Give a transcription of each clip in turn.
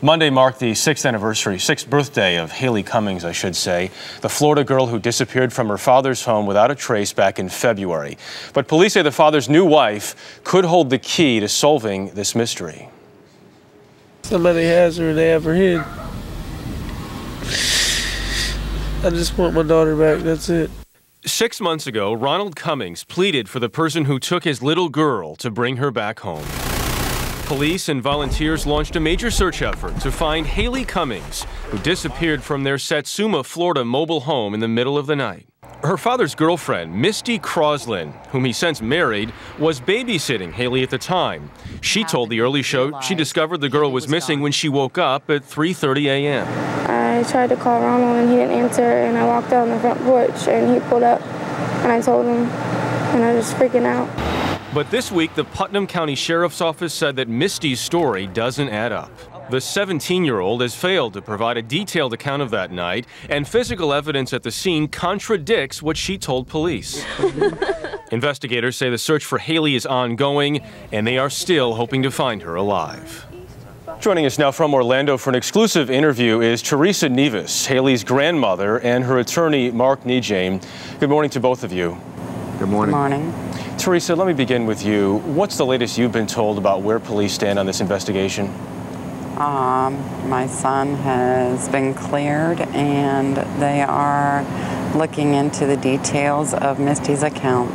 Monday marked the sixth birthday of Haleigh Cummings, I should say, the Florida girl who disappeared from her father's home without a trace back in February. But police say the father's new wife could hold the key to solving this mystery. Somebody has her and they have her hid. I just want my daughter back, that's it. 6 months ago, Ronald Cummings pleaded for the person who took his little girl to bring her back home. Police and volunteers launched a major search effort to find Haleigh Cummings, who disappeared from their Satsuma, Florida mobile home in the middle of the night. Her father's girlfriend, Misty Croslin, whom he since married, was babysitting Haleigh at the time. She told the early show she discovered the girl was missing when she woke up at 3:30 a.m. I tried to call Ronald and he didn't answer, and I walked out on the front porch and he pulled up and I told him, and I was just freaking out. But this week, the Putnam County Sheriff's Office said that Misty's story doesn't add up. The 17-year-old has failed to provide a detailed account of that night, and physical evidence at the scene contradicts what she told police. Investigators say the search for Haleigh is ongoing, and they are still hoping to find her alive. Joining us now from Orlando for an exclusive interview is Teresa Neves, Haleigh's grandmother, and her attorney, Mark Nejame. Good morning to both of you. Good morning. Good morning. Teresa, let me begin with you. What's the latest you've been told about where police stand on this investigation? My son has been cleared, and they are looking into the details of Misty's account.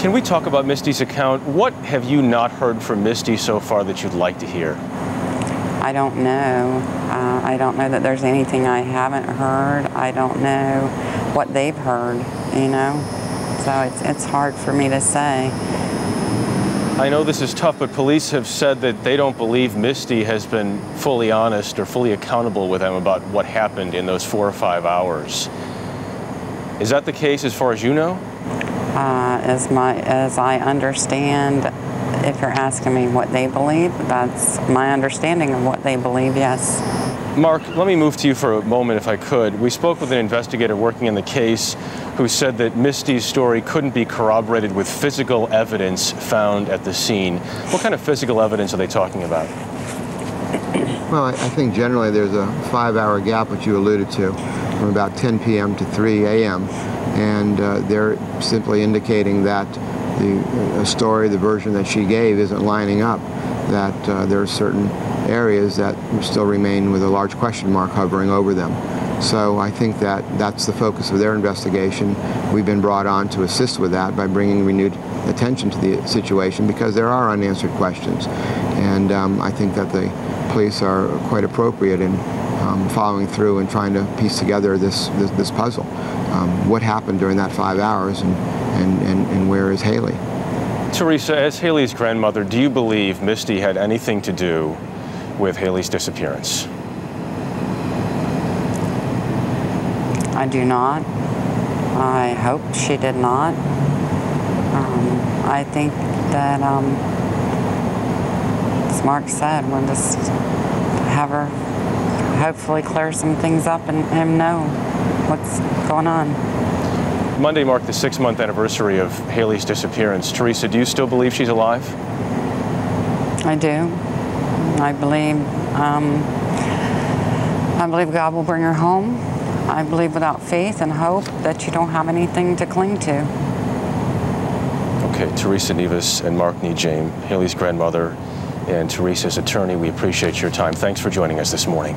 Can we talk about Misty's account? What have you not heard from Misty so far that you'd like to hear? I don't know. I don't know that there's anything I haven't heard. I don't know what they've heard, you know? So it's hard for me to say. I know this is tough, but police have said that they don't believe Misty has been fully honest or fully accountable with them about what happened in those 4 or 5 hours. Is that the case as far as you know? As I understand, if you're asking me what they believe, that's my understanding of what they believe, yes. Mark, let me move to you for a moment if I could. We spoke with an investigator working in the case who said that Misty's story couldn't be corroborated with physical evidence found at the scene. What kind of physical evidence are they talking about? Well, I think generally there's a 5-hour gap, which you alluded to, from about 10 p.m. to 3 a.m. And they're simply indicating that the story, the version that she gave isn't lining up, that there are certain areas that still remain with a large question mark hovering over them. So I think that that's the focus of their investigation. We've been brought on to assist with that by bringing renewed attention to the situation because there are unanswered questions. And I think that the police are quite appropriate in following through and trying to piece together this puzzle. What happened during that 5 hours and where is Haleigh? Teresa, as Haleigh's grandmother, do you believe Misty had anything to do with Haleigh's disappearance? I do not. I hope she did not. I think that, as Mark said, we'll just have her hopefully clear some things up and him know what's going on. Monday marked the 6-month anniversary of Haleigh's disappearance. Teresa, do you still believe she's alive? I do. I believe God will bring her home. I believe without faith and hope that you don't have anything to cling to. Okay, Teresa Neves and Mark Nejame, Haleigh's grandmother and Teresa's attorney, we appreciate your time. Thanks for joining us this morning.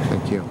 Thank you.